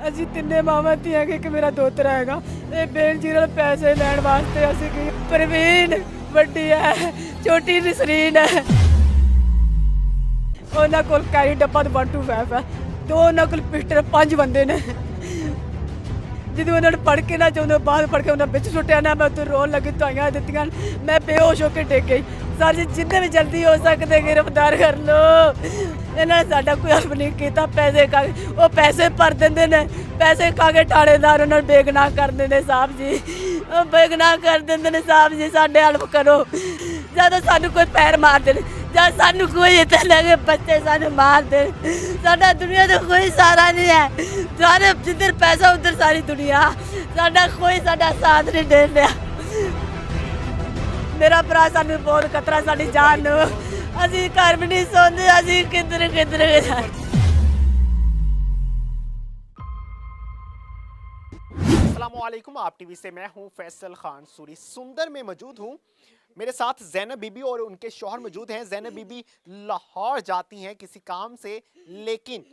ਅਸੀਂ ਤਿੰਨੇ ਮਾਵਾਂ ਧੀਆਂ ਕਿ ਇੱਕ ਮੇਰਾ ਦੋਤਰਾ ਹੈਗਾ। ਇਹ ਬੇਨਤੀ ਨਾਲ ਪੈਸੇ ਲੈਣ ਵਾਸਤੇ ਅਸੀਂ ਗਏ। ਪ੍ਰਵੀਨ ਵੱਡੀ ਹੈ, ਛੋਟੀ ਨਸਰੀਨ ਹੈ। ਉਹਨਾਂ ਕੋਲ ਕੈਰੀ ਡੱਬਾ 125 ਹੈ, ਦੋ ਉਹਨਾਂ ਕੋਲ ਪਿਸਟਲ, 5 ਬੰਦੇ ਨੇ। ਜਦੋਂ ਉਹਨਾਂ ਨੂੰ ਪੜ ਕੇ ਨਾ ਚਾਹੁੰਦੇ ਬਾਹਰ ਪੜ ਕੇ ਉਹਨਾਂ ਵਿੱਚ ਸੁੱਟਿਆ ਨਾ, ਮੈਂ ਉੱਥੇ ਰੋਣ ਲੱਗੀ, ਧਾਈਆਂ ਦਿੱਤੀਆਂ, ਮੈਂ ਬੇਹੋਸ਼ ਹੋ ਕੇ ਡਿੱਗ ਗਈ। ਸਾਰੇ ਜਿੰਨੇ ਵੀ ਜਲਦੀ ਹੋ ਸਕਦੇ ਗ੍ਰਿਫਤਾਰ ਕਰ ਲਓ। ਇਹਨਾਂ ਨੇ ਸਾਡਾ ਕੋਈ ਹੱਲ ਨਹੀਂ ਕੀਤਾ। ਪੈਸੇ ਕਾ ਉਹ ਪੈਸੇ ਭਰ ਦਿੰਦੇ ਨੇ, ਪੈਸੇ ਖਾ ਕੇ ਠਾਣੇਦਾਰ ਉਹਨਾਂ ਨੂੰ ਬੇਗਨਾਹ ਕਰ ਦਿੰਦੇ ਨੇ। ਸਾਹਿਬ ਜੀ ਉਹ ਬੇਗਨਾਹ ਕਰ ਦਿੰਦੇ ਨੇ। ਸਾਹਿਬ ਜੀ ਸਾਡੇ ਹੱਲ ਕਰੋ। ਜਦੋਂ ਸਾਨੂੰ ਕੋਈ ਪੈਰ ਮਾਰ ਦੇਣ, ਜਦ ਸਾਨੂੰ ਕੋਈ ਇੱਥੇ ਲੱਗੇ ਬੱਚੇ ਸਾਨੂੰ ਮਾਰ ਦੇਣ, ਸਾਡਾ ਦੁਨੀਆ ਦਾ ਕੋਈ ਸਹਾਰਾ ਨਹੀਂ ਹੈ। ਸਾਰੇ ਜਿੱਧਰ ਪੈਸਾ ਉੱਧਰ ਸਾਰੀ ਦੁਨੀਆ, ਸਾਡਾ ਕੋਈ ਸਾਡਾ ਸਾਥ ਨਹੀਂ ਦੇ ਰਿਹਾ। ਮੇਰਾ ਭਰਾ ਸਾਨੂੰ ਬਹੁਤ ਖਤਰਾ, ਸਾਡੀ ਜਾਨ ਨੂੰ। ਅਸੀਂ ਘਰ ਵੀ ਨਹੀਂ ਸੌਂਦੇ, ਅਸੀਂ ਕਿੱਧਰ ਕਿੱਧਰ अस्सलामुअलैकुम, आप टीवी से मैं हूं फैसल खान सूरी। सुंदर में मौजूद हूं, मेरे साथ ज़ैनब बीबी और उनके शौहर मौजूद हैं। ज़ैनब बीबी लाहौर जाती हैं किसी काम से, लेकिन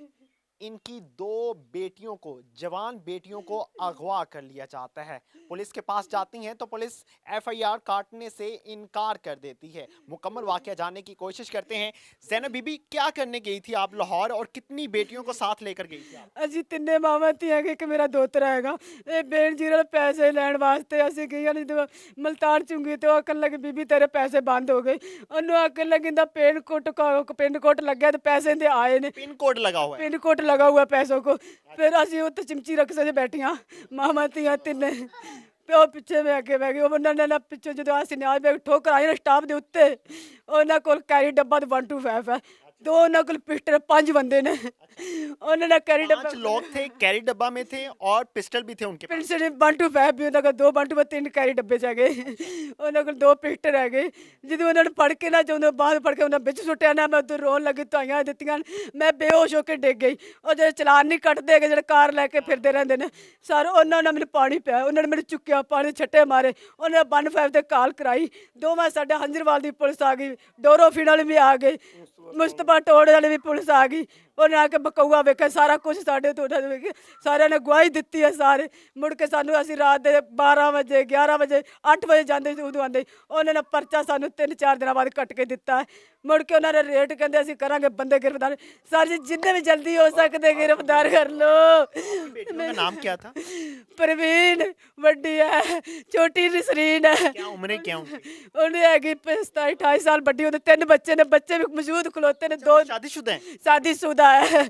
इनकी 2 बेटियों को, जवान बेटियों को अगवा कर लिया जाता है। पुलिस के पास जाती हैं तो पुलिस FIR काटने से इनकार कर देती है। मुकम्मल वाक़या जानने की कोशिश करते हैं। ज़ैनब बीबी, क्या करने गई थी आप लाहौर और कितनी बेटियों को साथ लेकर गई थी आप? ਅਸੀਂ ਤਿੰਨੇ ਮਾਵਾਂ ਧੀਆਂ ਕਿ ਇੱਕ ਮੇਰਾ ਦੋਤਰਾ ਹੈਗਾ। ਇਹ ਬੇਨਤੀ ਨਾਲ ਪੈਸੇ ਲੈਣ ਵਾਸਤੇ ਅਸੀਂ ਗਈਆਂ ਨੇ। ਜਦੋਂ ਮਲਤਾਨ ਚੁੰਗੀ ਤੇ ਉਹ ਆਖਣ ਲੱਗੀ, ਬੀਬੀ ਤੇਰੇ ਪੈਸੇ ਬੰਦ ਹੋ ਗਏ। ਉਹਨੂੰ ਆਖਣ ਲੱਗੀ ਦਾ ਪਿੰਨ ਕੋਡ ਲੱਗਿਆ ਤੇ ਪੈਸੇ ਦੇ ਆਏ ਨੇ। पिन कोड लगा हुआ है। पिन कोड लगा हुआ पैसों को। फिर ਅਸੀਂ ਉੱਤੇ ਚਮਚੀ ਰੱਖ ਸਕਦੇ ਬੈਠੀਆਂ ਮਾਵਾਂ ਧੀਆਂ ਤਿੰਨੇ। ਪਿਓ ਪਿੱਛੇ ਮੈਂ ਅੱਗੇ ਬਹਿ ਗਈ। ਉਹਨਾਂ ਨੇ ਨਾ ਪਿੱਛੇ ਜਦੋਂ ਅਸੀਂ ਨਿਆਜ਼ ਬੈਗ ਠੋਕਰ ਆਏ ਨਾ ਸਟਾਫ ਦੇ ਉੱਤੇ, ਉਹਨਾਂ ਕੋਲ ਕੈਰੀ ਡੱਬਾ 125 ਹੈ, ਦੋ ਉਹਨਾਂ ਕੋਲ ਪਿਸਟਲ, 5 ਬੰਦੇ ਨੇ। ਉਹਨਾਂ ਨੇ ਕੈਰੀ ਡੱਬਾ 5 लोग थे, कैरी डब्बा में थे और पिस्टल भी थे उनके पास। ਪਿਸਟਲ 125 ਵੀ ਉਹਨਾਂ ਕੋਲ, 2 125 3 ਕੈਰੀ ਡੱਬੇ ਚ ਹੈਗੇ। ਉਹਨਾਂ ਕੋਲ 2 ਪਿਸਟਲ ਹੈਗੇ। ਜਦੋਂ ਉਹਨਾਂ ਨੂੰ ਪੜ ਕੇ ਨਾ ਚਾਹੁੰਦੇ ਬਾਹਰ ਪੜ ਕੇ ਉਹਨਾਂ ਵਿੱਚ ਸੁੱਟਿਆ ਨਾ, ਮੈਂ ਉੱਥੇ ਰੋਣ ਲੱਗੀ, ਧਾਈਆਂ ਦਿੱਤੀਆਂ, ਮੈਂ ਬੇਹੋਸ਼ ਹੋ ਕੇ ਡਿੱਗ ਗਈ। ਉਹ ਜਿਹੜੇ ਚਲਾਨ ਨਹੀਂ ਕੱਟਦੇ ਹੈਗੇ, ਜਿਹੜੇ ਕਾਰ ਲੈ ਕੇ ਫਿਰਦੇ ਰਹਿੰਦੇ ਨੇ ਸਰ, ਉਹਨਾਂ ਨੇ ਮੈਨੂੰ ਪਾਣੀ ਪਿਆ, ਉਹਨਾਂ ਨੇ ਮੈਨੂੰ ਚੁੱਕਿਆ, ਪਾਣੀ ਛੱਟੇ ਮਾਰੇ। ਉਹਨਾਂ ਨੇ 125 ਤੇ ਕਾਲ ਕਰਾਈ। ਦੋਵਾਂ ਸਾਡੇ ਹੰਜਰਵਾਲ ਦੀ ਪੁਲਿਸ ਆ ਗਈ, ਡੋਰੋਫਿਨ ਵਾਲੇ ਵੀ ਆ ਗਏ, ਮੁਸਤਫਾ ਟੋੜ ਵਾਲੇ ਵੀ ਪੁਲਿਸ ਆ ਗਈ। ਉਹਨੇ ਆ ਕੇ ਬਕਊਆ ਵੇਖਿਆ, ਸਾਰਾ ਕੁਝ ਸਾਡੇ ਤੋਂ ਵੇਖਿਆ। ਸਾਰਿਆਂ ਨੇ ਗਵਾਹੀ ਦਿੱਤੀ ਹੈ ਸਾਰੇ। ਮੁੜ ਕੇ ਸਾਨੂੰ, ਅਸੀਂ ਰਾਤ ਦੇ 12 ਵਜੇ 11 ਵਜੇ 8 ਵਜੇ ਜਾਂਦੇ ਸੀ, ਉਦੋਂ ਆਉਂਦੇ। ਉਹਨਾਂ ਨੇ ਪਰਚਾ ਸਾਨੂੰ 3-4 ਦਿਨਾਂ ਬਾਅਦ ਕੱਟ ਕੇ ਦਿੱਤਾ। ਮੁੜ ਕੇ ਉਹਨਾਂ ਨੇ ਰੇਟ ਕਹਿੰਦੇ ਅਸੀਂ ਕਰਾਂਗੇ ਬੰਦੇ ਗ੍ਰਿਫਤਾਰ। ਸਰ ਜੀ ਜਿੰਨੇ ਵੀ ਜਲਦੀ ਹੋ ਸਕਦੇ ਗ੍ਰਿਫਤਾਰ ਕਰ ਲਓ। बेटियों का नाम क्या था? ਪ੍ਰਵੀਨ ਵੱਡੀ ਹੈ, ਛੋਟੀ ਨਸਰੀਨ ਹੈ। क्या उम्रें क्या उनकी? ਉਹਨੇ ਹੈਗੀ 27-28 ਸਾਲ ਵੱਡੀ। ਉਹਦੇ 3 ਬੱਚੇ ਨੇ, ਬੱਚੇ ਵੀ ਮੌਜੂਦ ਖਲੋਤੇ ਨੇ। 2 शादीशुदा हैं? शादीशुदा है।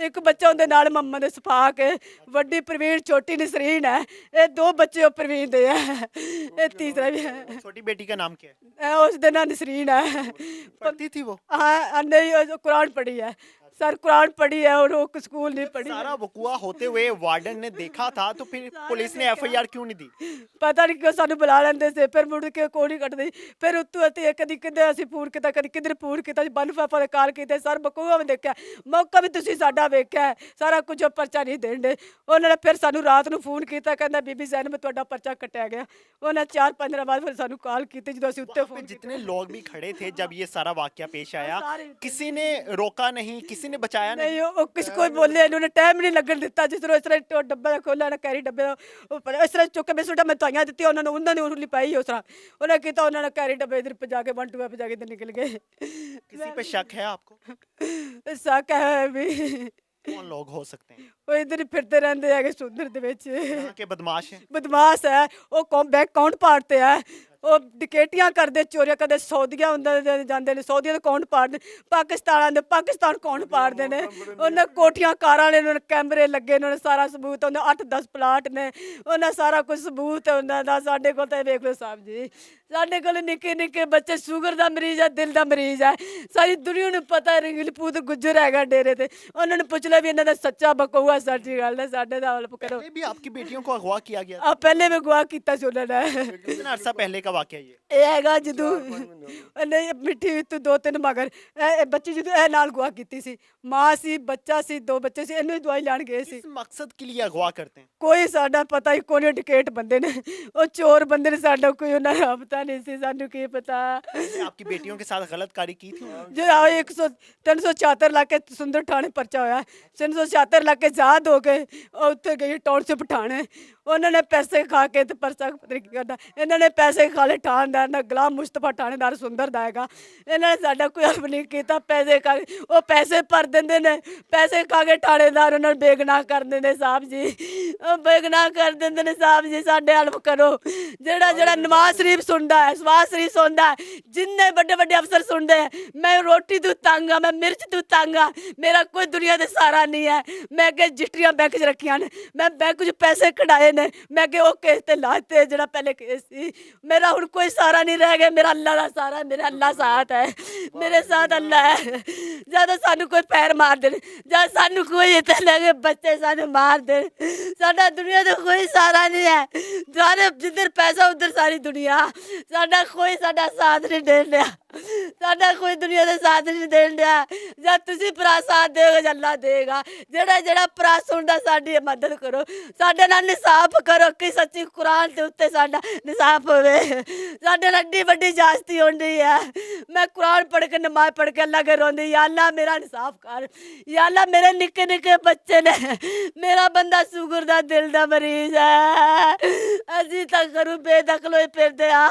एक बच्चा ਉਹਦੇ ਨਾਲ ਮੁਹੰਮਦ ਇਸਫਾਕ ਹੈ। ਵੱਡੀ ਪ੍ਰਵੀਨ, ਛੋਟੀ ਨਸਰੀਨ ਹੈ। ਇਹ 2 ਬੱਚੇ ਉਹ ਪ੍ਰਵੀਨ ਦੇ ਹੈ। ਇਹ ਤੀਸਰਾ ਵੀ ਹੈ। छोटी बेटी का नाम क्या है? ਉਸ ਦੇ ਨਾਲ ਨਸਰੀਨ ਹੈ। पढ़ती थी वो? हाँ नहीं, ਉਹ कुरान पढ़ी है सर, कुरान पढ़ी है और वो स्कूल नहीं पढ़ी। सारा वकुआ होते हुए वार्डन ने देखा था, तो फिर पुलिस ने FIR क्यों नहीं दी? ਪਤਾ ਨਹੀਂ ਕਿਉਂ ਸਾਨੂੰ ਬੁਲਾ ਲੈਂਦੇ ਸੀ। ਫਿਰ ਮੁੜ ਕੇ ਕੋਈ ਨਹੀਂ ਕੱਟਦੇ। ਫਿਰ ਉੱਤੋਂ ਅਤੇ ਕਦੀ ਕਿੱਧਰ ਅਸੀਂ ਫੂਡ ਕੀਤਾ, ਕਦੀ ਕਿੱਧਰ ਫੂਡ ਕੀਤਾ। ਬੰਨ ਫਾਫਾ ਦੇ ਕਾਲ ਕੀਤੇ ਸਰ, ਬਕੂਆ ਵੀ ਦੇਖਿਆ, ਮੌਕਾ ਵੀ ਤੁਸੀਂ ਸਾਡਾ ਵੇਖਿਆ, ਸਾਰਾ ਕੁਝ ਪਰਚਾ ਨਹੀਂ ਦੇਣ। ਉਹਨਾਂ ਨੇ ਫਿਰ ਸਾਨੂੰ ਰਾਤ ਨੂੰ ਫੋਨ ਕੀਤਾ, ਕਹਿੰਦਾ ਬੀਬੀ ਜ਼ੈਨਬ ਤੁਹਾਡਾ ਪਰਚਾ ਕੱਟਿਆ ਗਿਆ। ਉਹਨਾਂ 4-5 ਦਿਨਾਂ ਬਾਅਦ ਫਿਰ ਸਾਨੂੰ ਕਾਲ ਕੀਤੀ। ਜਦੋਂ ਅਸੀਂ ਉੱਤੇ वहाँ पे जितने लोग भी खड़े थे जब ये सारा वाकया पेश आया, सारे- किसी ने रोका नहीं, किसी ने बचाया नहीं? नहीं वो किसी कोई बोले, इन्होंने टाइम नहीं लगन दिता। जिस तरह इस तरह डब्बा खोला ना, कैरी डब्बे इस तरह चुक के बिस्कुट में धोइयां दी। उन्होंने उंगली पाई उस तरह उन्हें किया। उन्होंने कैरी डब्बे इधर पे जाके 125 पे जाके इधर निकल गए। किसी पे शक है आपको? शक है भी, कौन लोग हो सकते हैं? वो इधर ही फिरते रहते हैं सुंदर दे विच। यहाँ के बदमाश हैं? बदमाश है वो, बैंक अकाउंट पाड़ते हैं, ਉਹ ਡਕੈਤੀਆਂ ਕਰਦੇ, ਚੋਰੀਆਂ ਕਰਦੇ। ਸੌਦੀਆਂ ਜਾਂਦੇ ਨੇ, ਸੌਦੀਆਂ ਦੇ ਅਕਾਊਂਟ ਪਾੜਦੇ। ਪਾਕਿਸਤਾਨ ਅਕਾਊਂਟ ਪਾੜਦੇ ਨੇ। ਉਹਨਾਂ ਕੋਠੀਆਂ ਕਾਰਾਂ ਨੇ, ਉਹਨਾਂ ਕੈਮਰੇ ਲੱਗੇ ਨੇ, ਉਹਨਾਂ ਸਾਰਾ ਸਬੂਤ। ਉਹਨਾਂ 8-10 ਪਲਾਟ ਨੇ, ਉਹਨਾਂ ਸਾਰਾ ਕੁਝ ਸਬੂਤ ਹੈ ਉਹਨਾਂ ਦਾ। ਸਾਡੇ ਕੋਲ ਤਾਂ ਵੇਖ ਲਓ ਸਾਹਿਬ ਜੀ, ਸਾਡੇ ਕੋਲ ਨਿੱਕੇ ਨਿੱਕੇ ਬੱਚੇ, ਸ਼ੂਗਰ ਦਾ ਮਰੀਜ਼ ਹੈ, ਦਿਲ ਦਾ ਮਰੀਜ਼ ਹੈ। ਸਾਰੀ ਦੁਨੀਆ ਨੂੰ ਪਤਾ ਰੰਗੀਲਪੂਤ ਗੁੱਜਰ ਹੈਗਾ ਡੇਰੇ ਤੇ। ਉਹਨਾਂ ਨੂੰ ਪੁੱਛ ਲੈ ਵੀ ਇਹਨਾਂ ਦਾ ਸੱਚਾ ਬਕੂਆ ਸੱਚੀ ਗੱਲ ਹੈ, ਸਾਡੇ ਦਾ ਹਲਪ ਕਰੋ। पहले भी आपकी बेटियों को अगवा किया गया था? ਆ ਪਹਿਲੇ ਵੀ ਗਵਾਹ ਕੀਤਾ ਸੀ ਉਹਨਾਂ ਨੇ। कितना अरसा पहले का का वाकया ये? ਇਹ ਹੈਗਾ ਜਦੋਂ ਨਹੀਂ ਮਿੱਠੀ ਤੂੰ 2-3 ਮਗਰ ਇਹ ਬੱਚੀ ਜਦੋਂ ਇਹ ਨਾਲ ਅਗਵਾ ਕੀਤੀ ਸੀ, ਮਾਂ ਸੀ, ਬੱਚਾ ਸੀ, 2 ਬੱਚੇ ਸੀ, ਇਹਨੂੰ ਹੀ ਦਵਾਈ ਲੈਣ ਗਏ ਸੀ। किस मकसद के लिए अगवा करते हैं? ਕੋਈ ਸਾਡਾ ਪਤਾ ਹੀ ਕੋਈ ਨਹੀਂ, ਡਿਕੇਟ ਬੰਦੇ ਨੇ, ਉਹ ਚੋਰ ਬੰਦੇ ਨੇ, ਸਾਡਾ ਕੋਈ ਉਹਨਾਂ ਦਾ ਪਤਾ ਨਹੀਂ ਸੀ, ਸਾਨੂੰ ਕੀ ਪਤਾ। आपने आपकी बेटियों के साथ गलत कार्य की थी उन्होंने? जो 374 ਲਾ ਕੇ ਸੁੰਦਰ ਥਾਣੇ ਪਰਚਾ ਹੋਇਆ, 374 ਲਾ ਕੇ ਆਜ਼ਾਦ ਹੋ ਗਏ, ਉਹ ਉੱਥੇ ਗਈ ਟਾਊਨਸ਼ਿਪ ਠਾਣੇ, ਉਹਨਾਂ ਨੇ ਪੈਸੇ ਖਾ ਕੇ ਤੇ ਪਰਚਾ ਪਤਾ ਨਹੀਂ ਕੀ ਕਰਦਾ, ਇਹਨਾਂ ਨੇ ਪੈਸੇ ਖਾ ਲਏ ਠਾਣੇਦਾਰ ਨਾਲ, ਗੁਲਾਮ ਮੁਸਤਫਾ ਠਾਣੇਦਾਰ ਸੁੰਦਰ ਦਾ ਹੈਗਾ, ਇਹਨਾਂ ਨੇ ਸਾਡਾ ਕੋਈ ਹੱਲ ਨਹੀਂ ਕੀਤਾ, ਪੈਸੇ ਖਾ ਕੇ ਉਹ ਪੈਸੇ ਭਰ ਦਿੰਦੇ ਨੇ, ਪੈਸੇ ਖਾ ਕੇ ਠਾਣੇਦਾਰ ਉਹਨਾਂ ਨੂੰ ਬੇਗਨਾਹ ਕਰ ਦਿੰਦੇ ਸਾਹਿਬ ਜੀ, ਉਹ ਬੇਗਨਾਹ ਕਰ ਦਿੰਦੇ ਨੇ ਸਾਹਿਬ ਜੀ, ਸਾਡੇ ਹੱਲ ਕਰੋ। ਜਿਹੜਾ ਨਵਾਜ਼ ਸ਼ਰੀਫ ਸੁਣਦਾ ਹੈ, ਸਵਾਜ਼ ਸ਼ਰੀਫ ਸੁਣਦਾ ਹੈ, ਜਿੰਨੇ ਵੱਡੇ ਵੱਡੇ ਅਫਸਰ ਸੁਣਦੇ ਹੈ, ਮੈਂ ਰੋਟੀ ਤੋਂ ਤੰਗ ਆ, ਮੈਂ ਮਿਰਚ ਤੋਂ ਤੰਗ ਆ, ਮੇਰਾ ਕੋਈ ਦੁਨੀਆ ਦੇ ਸਹਾਰਾ ਨਹੀਂ ਹੈ, ਮੈਂ ਅੱਗੇ ਰਜਿਸਟਰੀਆਂ ਬੈਂਕ 'ਚ ਰੱਖੀਆਂ ਨੇ, ਮੈਂ ਬੈਂਕ 'ਚ ਪੈਸੇ ਕਢਾਏ ਨੇ, ਮੈਂ ਅੱਗੇ ਉਹ ਕੇਸ ਤੇ ਲਾਤੇ ਜਿਹੜਾ ਪਹਿਲੇ ਕੇਸ ਸੀ, ਮੇਰਾ ਹੁਣ ਕੋਈ ਸਹਾਰਾ ਨਹੀਂ ਰਹਿ ਗਿਆ, ਮੇਰਾ ਅੱਲਾ ਦਾ ਸਹਾਰਾ ਹੈ, ਮੇਰਾ ਅੱਲਾ ਸਾਥ ਹੈ, ਮੇਰੇ ਸਾਥ ਅੱਲਾ ਹੈ। ਜਦ ਸਾਨੂੰ ਕੋਈ ਪੈਰ ਮਾਰ ਦੇਣ, ਜਦ ਸਾਨੂੰ ਕੋਈ ਇੱਥੇ ਲੱਗੇ ਬੱਚੇ ਸਾਨੂੰ ਮਾਰ ਦੇਣ, ਸਾਡਾ ਦੁਨੀਆ ਦਾ ਕੋਈ ਸਹਾਰਾ ਨਹੀਂ ਹੈ, ਸਾਰੇ ਜਿੱਧਰ ਪੈਸਾ ਉੱਧਰ ਸਾਰੀ ਦੁਨੀਆ, ਸਾਡਾ ਕੋਈ ਸਾਡਾ ਸਾਥ ਨਹੀਂ ਦੇਣ ਡਿਆ, ਸਾਡਾ ਕੋਈ ਦੁਨੀਆ ਦਾ ਸਾਥ ਨਹੀਂ ਦੇਣ ਡਿਆ। ਜਦ ਤੁਸੀਂ ਭਰਾ ਸਾਥ ਦੇਗਾ ਜਾਂ ਅੱਲਾ ਦੇਗਾ, ਜਿਹੜਾ ਭਰਾ ਸੁਣਦਾ ਸਾਡੀ ਮਦਦ ਕਰੋ, ਸਾਡੇ ਨਾਲ ਨਿਸਾਫ ਕਰੋ ਕਿ ਸੱਚੀ ਕੁਰਾਨ ਦੇ ਉੱਤੇ ਸਾਡਾ ਨਿਸਾਫ ਹੋਵੇ। ਸਾਡੇ ਨਾਲ ਐਡੀ ਵੱਡੀ ਜਾਸਤੀ ਹੁੰਦੀ ਹੈ, ਮੈਂ ਕੁਰਾਨ ਪੜ੍ਹ ਕੇ ਨਮਾਜ਼ ਪੜ੍ਹ ਕੇ ਅੱਲਾ ਕੇ ਰੋਂਦੀ, ਯਾ ਅੱਲਾ ਮੇਰਾ ਨਿਸਾਫ ਕਰ, ਯਾ ਅੱਲਾ ਮੇਰੇ ਨਿੱਕੇ ਨਿੱਕੇ ਬੱਚੇ ਨੇ, ਮੇਰਾ ਬੰਦਾ ਸ਼ੂਗਰ ਦਾ ਦਿਲ ਦਾ ਮਰੀਜ਼ ਹੈ, ਅਸੀਂ ਤਾਂ ਘਰੋਂ ਬੇਦਖਲ ਹੋਏ ਫਿਰਦੇ ਆ,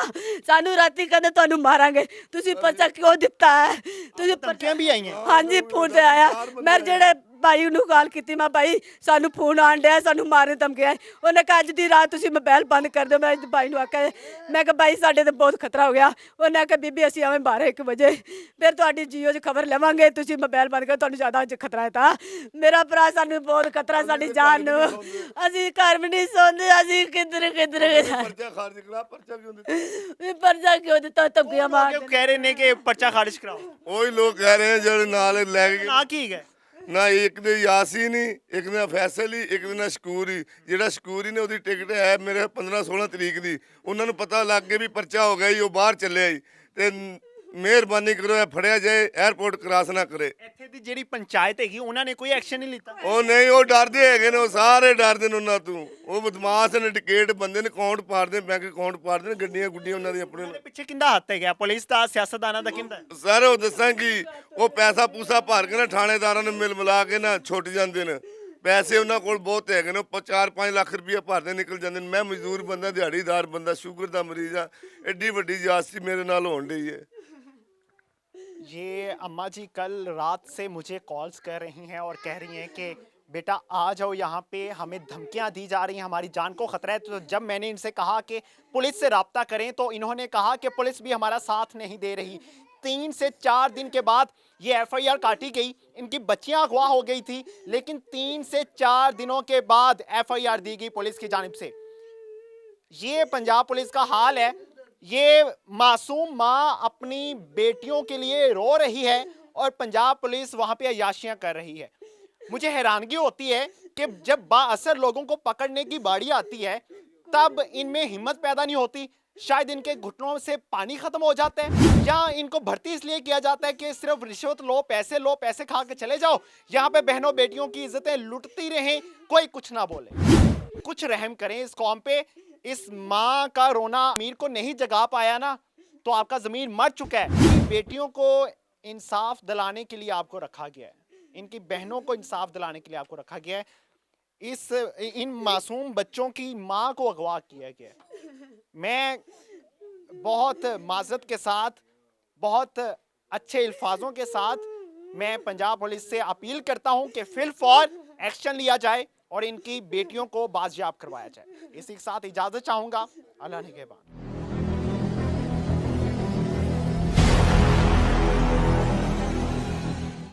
ਸਾਨੂੰ ਰਾਤੀ ਕਹਿੰਦੇ ਤੁਹਾਨੂੰ ਮਾਰਾਂਗੇ, ਤੁਸੀਂ ਪਰਚਾ ਕਿਉਂ ਦਿੱਤਾ ਹੈ? ਤੁਸੀਂ धमकियां भी आई हैं? ਹਾਂਜੀ ਫੋਨ ਤੇ ਆਇਆ, ਮੈਂ ਜਿਹੜੇ ਭਾਈ ਨੂੰ ਕਾਲ ਕੀਤੀ, ਮੈਂ ਭਾਈ ਸਾਨੂੰ ਫੋਨ ਆਣ ਡਿਆ, ਸਾਨੂੰ ਮਾਰਨ ਧਮਕੀਆਂ, ਉਹਨੇ ਕਿਹਾ ਅੱਜ ਦੀ ਰਾਤ ਤੁਸੀਂ ਮੋਬਾਈਲ ਬੰਦ ਕਰ ਦਿਓ। ਮੈਂ ਭਾਈ ਨੂੰ ਆਖਿਆ, ਮੈਂ ਕਿਹਾ ਭਾਈ ਸਾਡੇ ਤੇ ਬਹੁਤ ਖਤਰਾ ਹੋ ਗਿਆ, ਉਹਨੇ ਆਖਿਆ ਬੀਬੀ ਅਸੀਂ ਆਵੇਂ 12-1 ਵਜੇ ਫਿਰ ਤੁਹਾਡੀ ਜੀਓ 'ਚ ਖਬਰ ਲਵਾਂਗੇ, ਤੁਸੀਂ ਮੋਬਾਈਲ ਬੰਦ ਕਰੋ, ਤੁਹਾਨੂੰ ਜ਼ਿਆਦਾ ਅੱਜ ਖਤਰਾ ਹੈ। ਤਾਂ ਮੇਰਾ ਭਰਾ ਸਾਨੂੰ ਬਹੁਤ ਖਤਰਾ, ਸਾਡੀ ਜਾਨ ਨੂੰ, ਅਸੀਂ ਘਰ ਵੀ ਨਹੀਂ ਸੌਂਦੇ, ਅਸੀਂ ਕਿੱਧਰ ਪਰਚਾ ਖਾਰਜ ਕਰਾ, ਪਰਚਾ ਕਿਉਂ ਦਿੱਤਾ? ਪਰਚਾ ਕਿਉਂ ਦਿੱਤਾ? ਧਮਕੀਆਂ ਮਾਰ क्यों कह रहे ने कि पर्चा खारिज कराओ? ਉਹੀ ਲੋਕ ਕਹਿ ਰਹੇ ਆ ਜਿਹੜੇ ਨਾਲ ਲੈ ਕੇ ना की गए ਨਾ, ਇੱਕ ਦੇ ਯਾਸੀਨ ਹੀ, ਇੱਕ ਦੇ ਫੈਸਲ ਹੀ, ਇੱਕ ਦੇ ਨਾਲ ਸ਼ਕੂਰ ਹੀ। ਜਿਹੜਾ ਸ਼ਕੂਰ ਹੀ ਨੇ ਉਹਦੀ ਟਿਕਟ ਹੈ ਮੇਰੇ 15-16 ਤਰੀਕ ਦੀ, ਉਹਨਾਂ ਨੂੰ ਪਤਾ ਲੱਗ ਗਿਆ ਵੀ ਪਰਚਾ ਹੋ ਗਿਆ ਜੀ, ਉਹ ਬਾਹਰ ਚੱਲਿਆ ਜੀ, ਤੇ ਮਿਹਰਬਾਨੀ ਕਰੋ ਇਹ ਫੜਿਆ ਜਾਏ, 에ਅਰਪੋਰਟ ਕ੍ਰਾਸ ਨਾ ਕਰੇ। ਇੱਥੇ ਦੀ ਜਿਹੜੀ ਪੰਚਾਇਤ ਹੈਗੀ ਉਹਨਾਂ ਨੇ ਕੋਈ ਐਕਸ਼ਨ ਨਹੀਂ ਲਿੱਤਾ? ਉਹ ਨਹੀਂ, ਉਹ ਡਰਦੇ ਹੈਗੇ ਨੇ, ਉਹ ਸਾਰੇ ਡਰਦੇ ਨੇ ਉਹਨਾਂ ਤੋਂ, ਉਹ ਬਦਮਾਸ਼ ਨੇ, ਟਿਕਟ ਬੰਦੇ ਨੇ, ਅਕਾਊਂਟ ਪਾੜਦੇ, ਬੈਂਕ ਅਕਾਊਂਟ ਪਾੜਦੇ ਨੇ, ਗੱਡੀਆਂ ਗੁੱਡੀਆਂ ਉਹਨਾਂ ਦੀ ਆਪਣੇ। ਉਹਦੇ ਪਿੱਛੇ ਕਿੰਦਾ ਹੱਥ ਹੈਗਾ? ਪੁਲਿਸ ਦਾ, ਸਿਆਸਤਦਾਨਾਂ ਦਾ, ਕਿੰਦਾ? ਸਰ ਉਹ ਦੱਸਾਂ ਕਿ ਉਹ ਪੈਸਾ ਪੂਸਾ ਭਰ ਕੇ ਨਾ ਥਾਣੇਦਾਰਾਂ ਨੂੰ ਮਿਲ ਮਿਲਾ ਕੇ ਨਾ ਛੁੱਟ ਜਾਂਦੇ ਨੇ, ਪੈਸੇ ਉਹਨਾਂ ਕੋਲ ਬਹੁਤ ਹੈਗੇ ਨੇ, ਉਹ 4-5 ਲੱਖ ਰੁਪਏ ਭਰਦੇ ਨਿਕਲ ਜਾਂਦੇ ਨੇ। ਮੈਂ ਮਜ਼ਦੂਰ ਬੰਦਾ, ਦਿਹਾੜੀਦਾਰ ਬੰਦਾ, ਸ਼ੂਗਰ ਦਾ ਮਰੀਜ਼ ਆ, ਐਡੀ ਵੱਡੀ ਜਾਸਤੀ ਮੇਰੇ ਨਾਲ ਹੋਣ ਡਈ ਹੈ। ये अम्मा जी कल रात से मुझे कॉल्स कर रही हैं और कह रही हैं कि बेटा आ जाओ यहाँ पे, हमें धमकियाँ दी जा रही हैं, हमारी जान को खतरा है। तो जब मैंने इनसे कहा कि पुलिस से रब्ता करें तो इन्होंने कहा कि पुलिस भी हमारा साथ नहीं दे रही। 3 से 4 दिन के बाद ये FIR काटी गई, इनकी बच्चियां अगवा हो गई थी, लेकिन 3 से 4 दिनों के बाद FIR दी गई पुलिस की जानिब से। ये पंजाब पुलिस का हाल है। ये मासूम माँ अपनी बेटियों के लिए रो रही है और पंजाब पुलिस वहाँ पे अय्याशियाँ कर रही है। मुझे हैरानगी होती है कि जब बाअसर लोगों को पकड़ने की बारी आती है तब इनमें हिम्मत पैदा नहीं होती। शायद इनके घुटनों से पानी खत्म हो जाता है, या इनको भर्ती इसलिए किया जाता है कि सिर्फ रिश्वत लो, पैसे खा के चले जाओ, यहाँ पे बहनों बेटियों की इज्जतें लुटती रहें, कोई कुछ ना बोले। कुछ रहम करें इस कौम पे। इस माँ का रोना अमीर को नहीं जगा पाया ना, तो आपका ज़मीर मर चुका है। बेटियों को इंसाफ दिलाने के लिए आपको रखा गया है, इनकी बहनों को इंसाफ दिलाने के लिए आपको रखा गया है। इन मासूम बच्चों की माँ को अगवा किया गया है। मैं बहुत माजरत के साथ, बहुत अच्छे अल्फाजों के साथ मैं पंजाब पुलिस से अपील करता हूँ कि फिलफौर एक्शन लिया जाए और इनकी बेटियों को बाजियाब करवाया जाए। इसी के साथ इजाज़त चाहूँगा। अल्लाह ने के बाद।